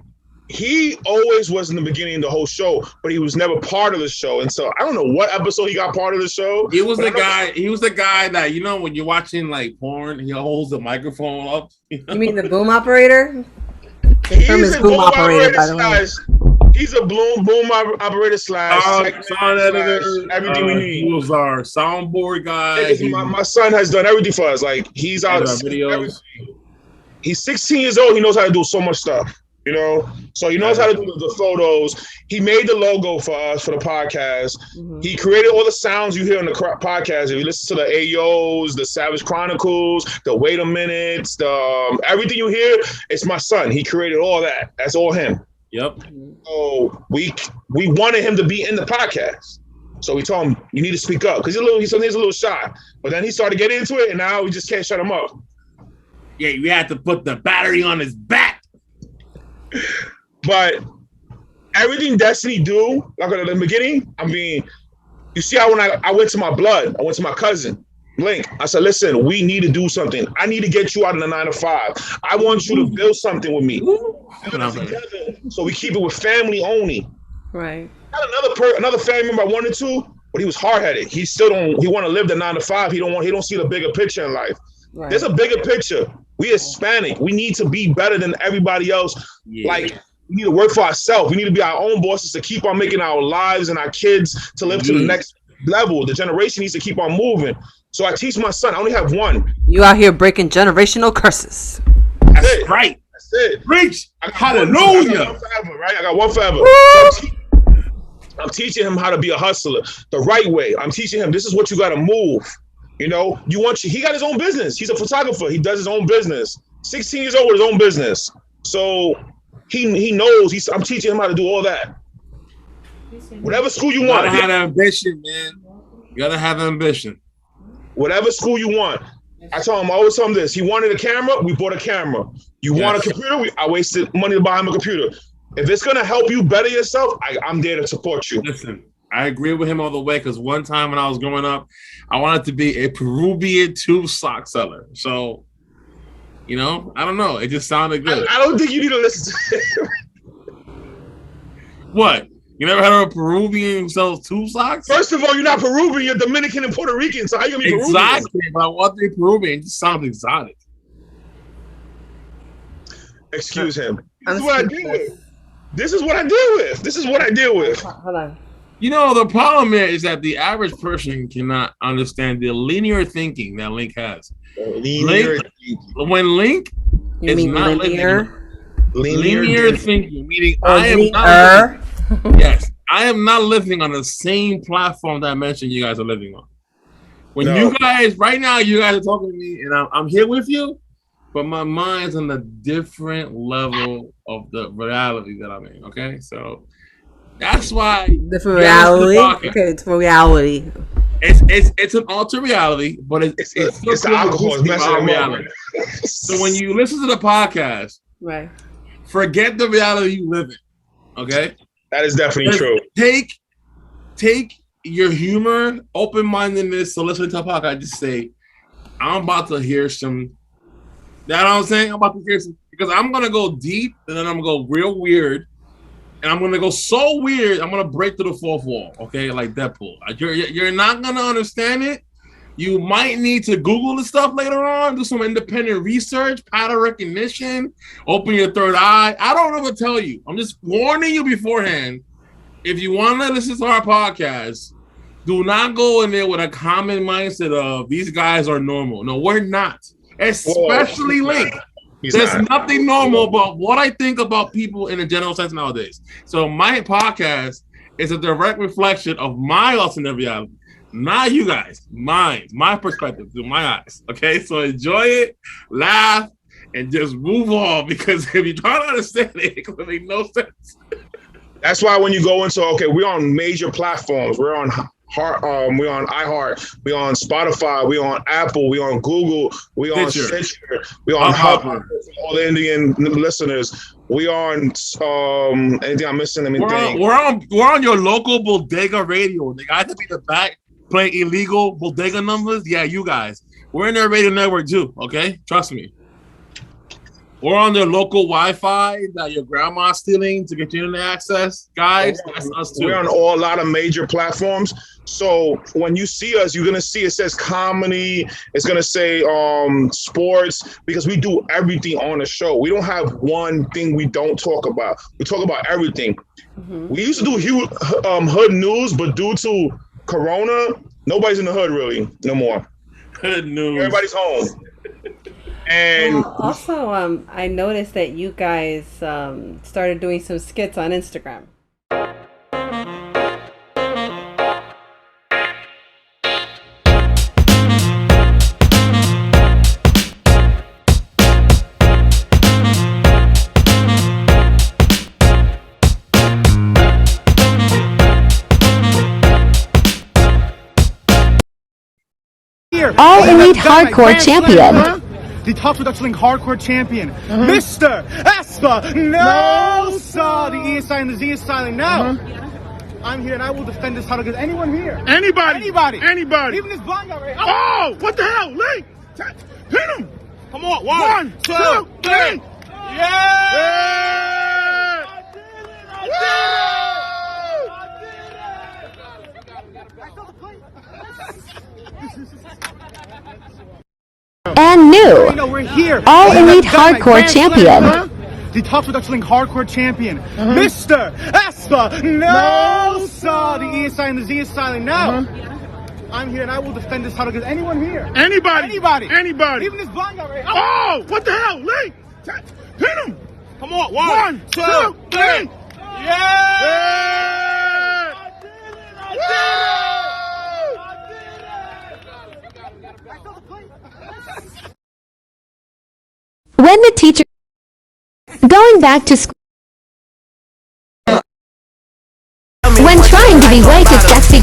He always was in the beginning of the whole show, but he was never part of the show. And so I don't know what episode he got part of the show. He was the guy. He was the guy that, you know, when you're watching like porn, he holds the microphone up. You mean the boom operator? He's a boom operator, by the way. He's a boom operator slash sound editor. Everything we need. He was our soundboard guy. My son has done everything for us. Like he's out videos. He's 16 years old. He knows how to do so much stuff. You know, so he knows how to do the photos. He made the logo for us for the podcast. Mm-hmm. He created all the sounds you hear on the podcast. If you listen to the AOs, the Savage Chronicles, the Wait a Minute, the everything you hear, it's my son. He created all that. That's all him. Yep. So we wanted him to be in the podcast. So we told him you need to speak up because he's a little shy. But then he started getting into it, and now we just can't shut him up. Yeah, we had to put the battery on his back. But everything Destiny do, like at the beginning, I mean, you see how when I went to my blood, I went to my cousin, Link. I said, listen, we need to do something. I need to get you out of the 9 to 5. I want you to build something with me. Together, so we keep it with family only. Right. Another family member I wanted to, but he was hard-headed. He want to live the 9 to 5. He don't see the bigger picture in life. Right. There's a bigger picture. We Hispanic. We need to be better than everybody else. Yeah. Like, we need to work for ourselves. We need to be our own bosses to keep on making our lives and our kids to live to the next level. The generation needs to keep on moving. So I teach my son. I only have one. You out here breaking generational curses. That's it. Right. That's it. Preach. Hallelujah. I got one forever, right? I got one forever. So I'm teaching him how to be a hustler the right way. I'm teaching him this is what you got to move. You know, he got his own business. He's a photographer. He does his own business. 16 years old with his own business. So he knows. I'm teaching him how to do all that. Whatever school you want. You gotta have ambition, man. You gotta have ambition. Whatever school you want. I always tell him this. He wanted a camera, we bought a camera. You want a computer? I wasted money to buy him a computer. If it's gonna help you better yourself, I'm there to support you. Listen. I agree with him all the way because one time when I was growing up, I wanted to be a Peruvian tube sock seller. So, you know, I don't know. It just sounded good. I don't think you need to listen to it. What? You never heard of a Peruvian who sells tube socks? First of all, you're not Peruvian. You're Dominican and Puerto Rican. So how you going to be Peruvian? Exactly. But I want to be Peruvian. It just sounds exotic. Excuse him. This is what I deal with. This is what I deal with. Hold on. You know, the problem is that the average person cannot understand the linear thinking that Link has. When Link is not linear thinking, meaning I am not living on the same platform dimension you guys are living on. When you guys, right now, you guys are talking to me, and I'm here with you, but my mind's on a different level of the reality that I'm in, okay? So that's why different reality. Okay, it's for reality. It's an altered reality, but it's the alcohol is messing up reality. So when you listen to the podcast, right, forget the reality you live in. Okay, that is definitely true. Take your humor, open-mindedness. So listen to the podcast. Just say, I'm about to hear some. You know what I'm saying? I'm about to hear some because I'm gonna go deep and then I'm gonna go real weird. And I'm gonna go so weird. I'm gonna break through the fourth wall, okay, like Deadpool. You're not gonna understand it. You might need to Google the stuff later on, do some independent research, pattern recognition, open your third eye. I don't know what to tell you. I'm just warning you beforehand. if you want to listen to our podcast, do not go in there with a common mindset of these guys are normal. No, we're not. Especially Link. There's nothing normal about what I think about people in a general sense nowadays. So my podcast is a direct reflection of my alternate reality, not you guys. Mine, my perspective through my eyes. Okay, so enjoy it, laugh, and just move on, because if you try to understand it, it make no sense. That's why when you go into, okay, we're on major platforms. We're on we're on iHeart, we're on Spotify, we're on Apple, we're on Google, we're on Stitcher, we're on Hub, all the Indian listeners. We on anything I'm missing? We're on your local bodega radio. The guys that be the back playing illegal bodega numbers. Yeah, you guys. We're in their radio network too. Okay, trust me. We're on their local Wi-Fi that your grandma's stealing to get you internet access. Guys, that's us too. We're on a lot of major platforms. So when you see us, you're going to see it says comedy. It's going to say sports, because we do everything on the show. We don't have one thing we don't talk about. We talk about everything. Mm-hmm. We used to do hood news, but due to Corona, nobody's in the hood really no more. Hood news. Everybody's home. And also, I noticed that you guys started doing some skits on Instagram. All Elite Hardcore Champion. The Top Production Link Hardcore Champion, Mr. Espa. No, the E is silent, the Z is silent. Now, I'm here and I will defend this title against anyone here. Anybody. Even this blind guy right here. Oh, what the hell, Link? Hit him. Come on, one, two, three. Yeah! I did it. And new, we're here. All Elite Hardcore Champion. The Top Production Link Hardcore Champion, Mr. Espa. No, the E is silent, the Z is silent. Now, I'm here and I will defend this title against anyone here. Anybody. Even this blind guy right here. Oh, what the hell, Link? Hit him. Come on, one, two, three. Yeah! I did it. When the teacher going back to school, when trying to be way too sexy.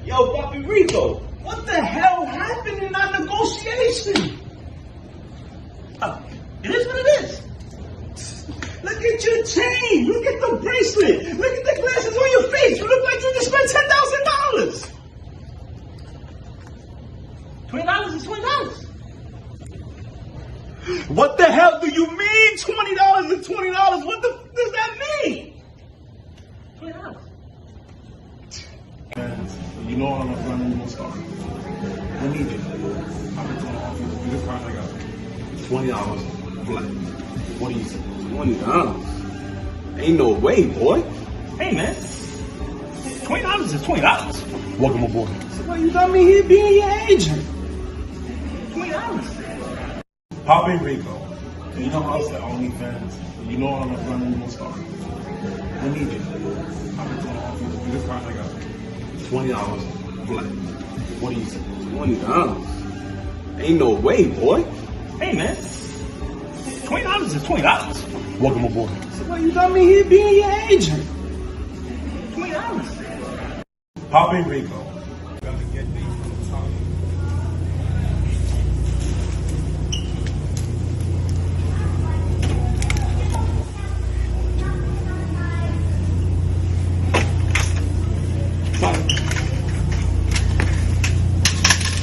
Yo, Bobby Rico, what the hell happened in our negotiation? It is what it is. Look at your chain. Look at the bracelet. Look at the glasses on your face. You look like you just spent $10,000. $20 is $20. What the hell do you mean $20 is $20? What the does that mean? $20. You know I'm a running star. I need it. I've been trying to offer you the biggest price I got. $20 flat. What do you say? $20? Ain't no way, boy. Hey, man. $20 is $20. Welcome aboard. So why you got me here being your agent? $20. Pop in Rico. You know how it's the OnlyFans. You know I'm a running star. I need it. I've been trying to offer you the biggest price I got. $20 flat. What do you say? $20? Ain't no way, boy. Hey, man. $20 is $20. Welcome aboard. So why you got me here being your agent? $20. Pop in Rico.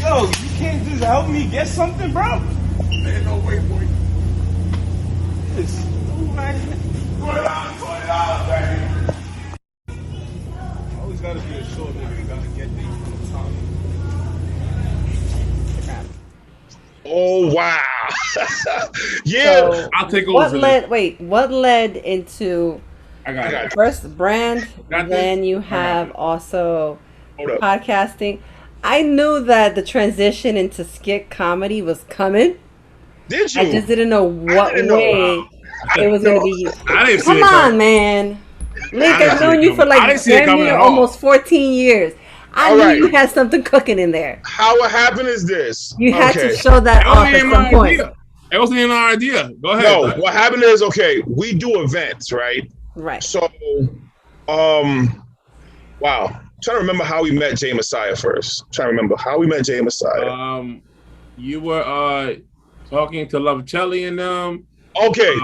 Yo, you can't just help me get something, bro? Ain't no way, boy. $20, baby. Always gotta be a short nigga. You gotta get things from the top. Oh, Wow. Yeah. So I'll take over. what for led? this. Wait, what led into I got it. first brand? Got Then this? you I got have it. also Hold up. podcasting. I knew that the transition into skit comedy was coming. Did you? I just didn't know what didn't know. way it was going to be. I didn't see Come it on, coming. man. Link, I didn't I've see known it you for coming. I like didn't see it damn coming near at all. almost 14 years. I All knew right. you had something cooking in there. How it happened is this. You had to Okay. show that It off wasn't at even some my point. idea. It wasn't even our idea. Go ahead. No, Doug. what happened is, okay, we do events, right? Right. So, wow. I'm trying to remember how we met Jay Messiah first. I'm trying to remember how we met Jay Messiah. You were talking to Lovelli and them. Okay.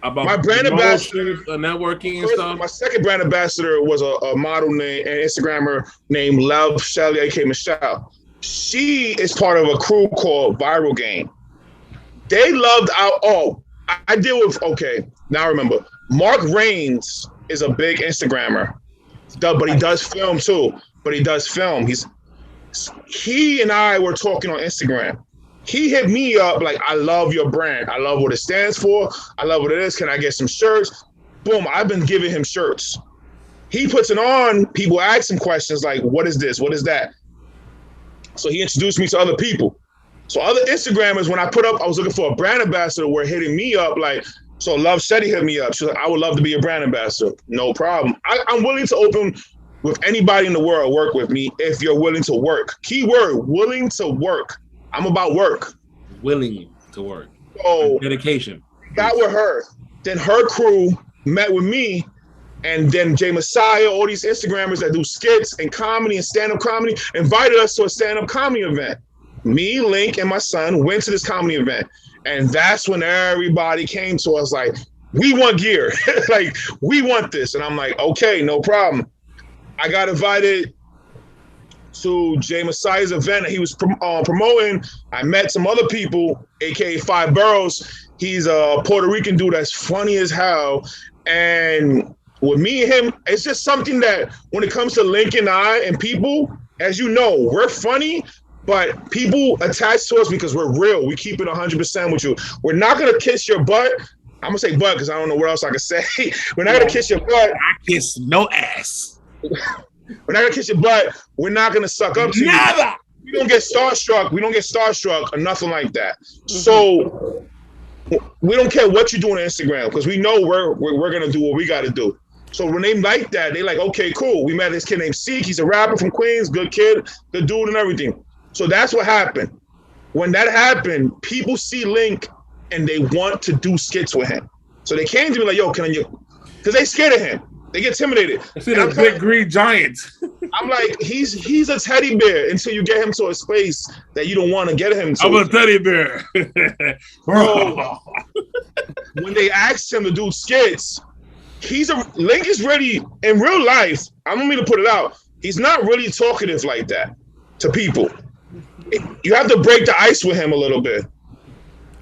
About My brand ambassador, networking and first, stuff. my second brand ambassador was a model named and Instagrammer named Love Shelly, aka Michelle. She is part of a crew called Viral Game. They loved our I deal with now I remember. Mark Rains is a big Instagrammer, but he does film too. He and I were talking on Instagram. He hit me up like, I love your brand. I love what it stands for. I love what it is. Can I get some shirts? Boom, I've been giving him shirts. He puts it on. People ask him questions like, what is this? What is that? So he introduced me to other people. So other Instagrammers, when I put up, I was looking for a brand ambassador, were hitting me up like, so Love Shetty hit me up. She's like, I would love to be a brand ambassador. No problem. I'm willing to open with anybody in the world, work with me if you're willing to work. Keyword, willing to work. I'm about work. Willing to work. So dedication. Got with her. Then her crew met with me, and then Jay Messiah, all these Instagrammers that do skits and comedy and stand-up comedy, invited us to a stand-up comedy event. Me, Link, and my son went to this comedy event. And that's when everybody came to us like, we want gear. Like, we want this. And I'm like, okay, no problem. I got invited to Jay Messiah's event that he was promoting. I met some other people, aka Five Boroughs. He's a Puerto Rican dude that's funny as hell. And with me and him, it's just something that when it comes to Link and I and people, as you know, we're funny, but people attach to us because we're real. We keep it 100% with you. We're not going to kiss your butt. I'm going to say butt because I don't know what else I can say. We're not going to kiss your butt. I kiss no ass. We're not gonna kiss your butt. We're not gonna suck up to you. Never. We don't get starstruck. We don't get starstruck or nothing like that. So we don't care what you do on Instagram because we know we're gonna do what we got to do. So when they like that, they like, okay, cool. We met this kid named Seek. He's a rapper from Queens, good kid, good dude, and everything. So that's what happened. When that happened, people see Link and they want to do skits with him. So they came to me like, yo, can you? Because they scared of him. They get intimidated. I see the big green giant. I'm like, he's a teddy bear until you get him to a space that you don't want to get him to. I'm a teddy bear. Bro, when they asked him to do skits, Link is ready in real life. I don't mean to put it out. He's not really talkative like that to people. You have to break the ice with him a little bit.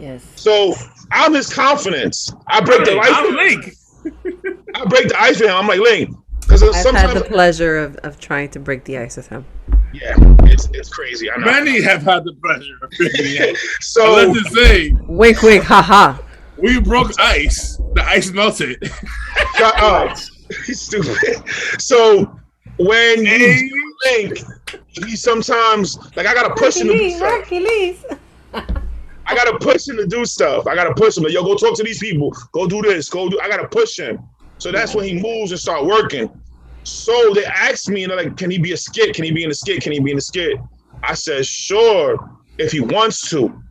Yes. So I'm his confidence. I break the ice. I'm Link. I break the ice with him. I'm like, Link. Because I've had the pleasure of trying to break the ice with him. Yeah, it's crazy. I know. Many have had the pleasure of breaking the ice. So let's just say, wink, wink, haha. We broke ice. The ice melted. Shut up. He's stupid. So when you Link, he sometimes like I gotta push him to do stuff. Hercules. I gotta push him to do stuff. I gotta push him. Like, yo, go talk to these people. Go do this. I gotta push him. So that's when he moves and start working. So they asked me, and they're like, can he be a skit? Can he be in a skit? Can he be in a skit? I said, sure, if he wants to.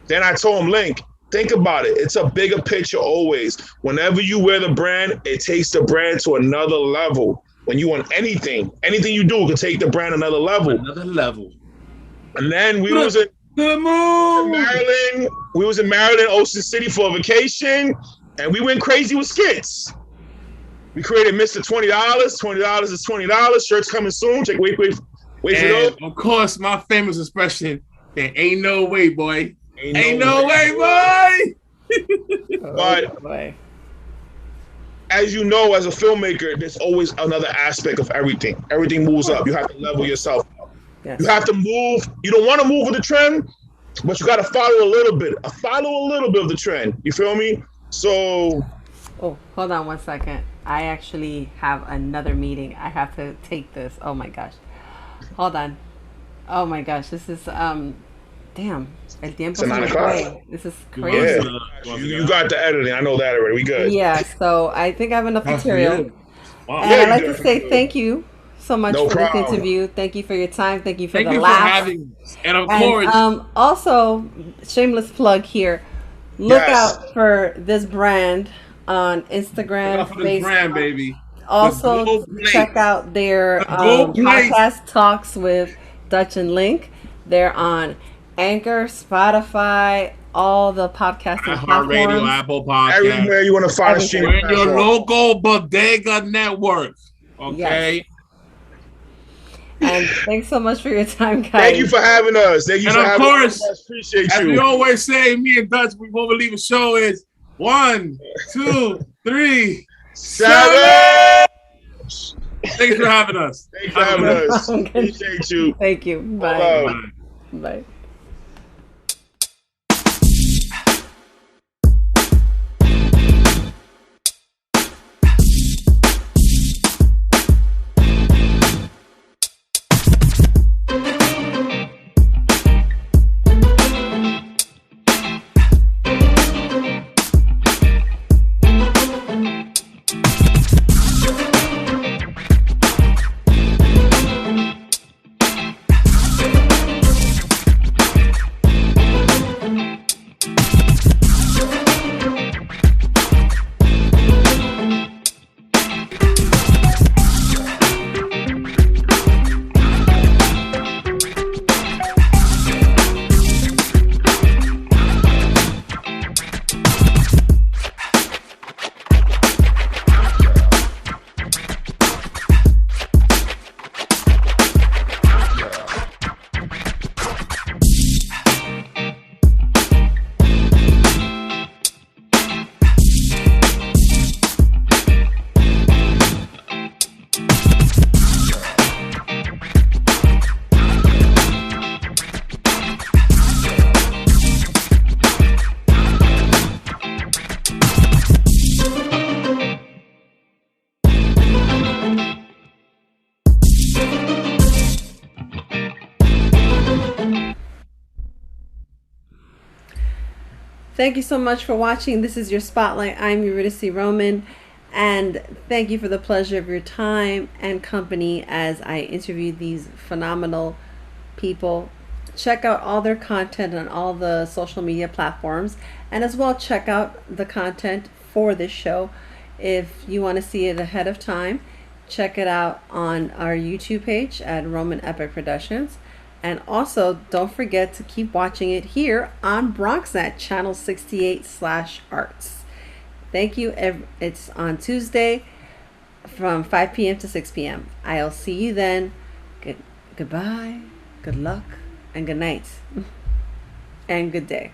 Then I told him, Link, think about it. It's a bigger picture always. Whenever you wear the brand, it takes the brand to another level. When you want anything you do can take the brand another level. Another level. And then we was in Maryland. We was in Maryland, Ocean City for a vacation, and we went crazy with skits. We created Mr. $20. $20 is $20. Shirts coming soon. Wait for those. Of course, my famous expression, there ain't no way, boy. Ain't no way, boy. But as you know, as a filmmaker, there's always another aspect of everything. Everything moves up. You have to level yourself up. Yes. You have to move. You don't want to move with the trend, but you got to follow a little bit of the trend. You feel me? So, Oh, hold on one second. I actually have another meeting. I have to take this. Oh my gosh. Hold on. Oh my gosh. This is damn. El tiempo it's 9 o'clock. This is crazy. Yeah, you got the editing. I know that already. We good. Yeah. So I think I have enough material. Wow. And I'd like to say thank you so much No for problem. this interview. Thank you for your time. Thank you for Thank the you for laughs. having us. And of course, also, shameless plug here. Look Yes. out for this brand on Instagram, look out for this Facebook. brand, baby. Also, Gold Plate. check out their The Gold Plate. podcast Talks with Dutch and Link. They're on Anchor, Spotify, all the podcasting iHeartRadio, platforms. Apple Podcasts. Everywhere you want to find a Everything. streaming We're in your platform. local bodega network. Okay. Yes. And thanks so much for your time, guys. Thank you for having us. Thank you And for of having course, us. Appreciate As you. we always say, me and Dutch before we leave the show is 1, 2, 3, 7. Thanks for having us. Thanks for having us. Appreciate you. Thank you. Bye. Bye. Thank you so much for watching. This is your Spotlight. I'm Eurydice Roman, and thank you for the pleasure of your time and company as I interview these phenomenal people. Check out all their content on all the social media platforms, and as well check out the content for this show. If you want to see it ahead of time, check it out on our YouTube page at Roman Epic Productions. And also, don't forget to keep watching it here on BronxNet, channel 68/arts. Thank you. It's on Tuesday from 5 p.m. to 6 p.m. I'll see you then. Goodbye, good luck, and good night, and good day.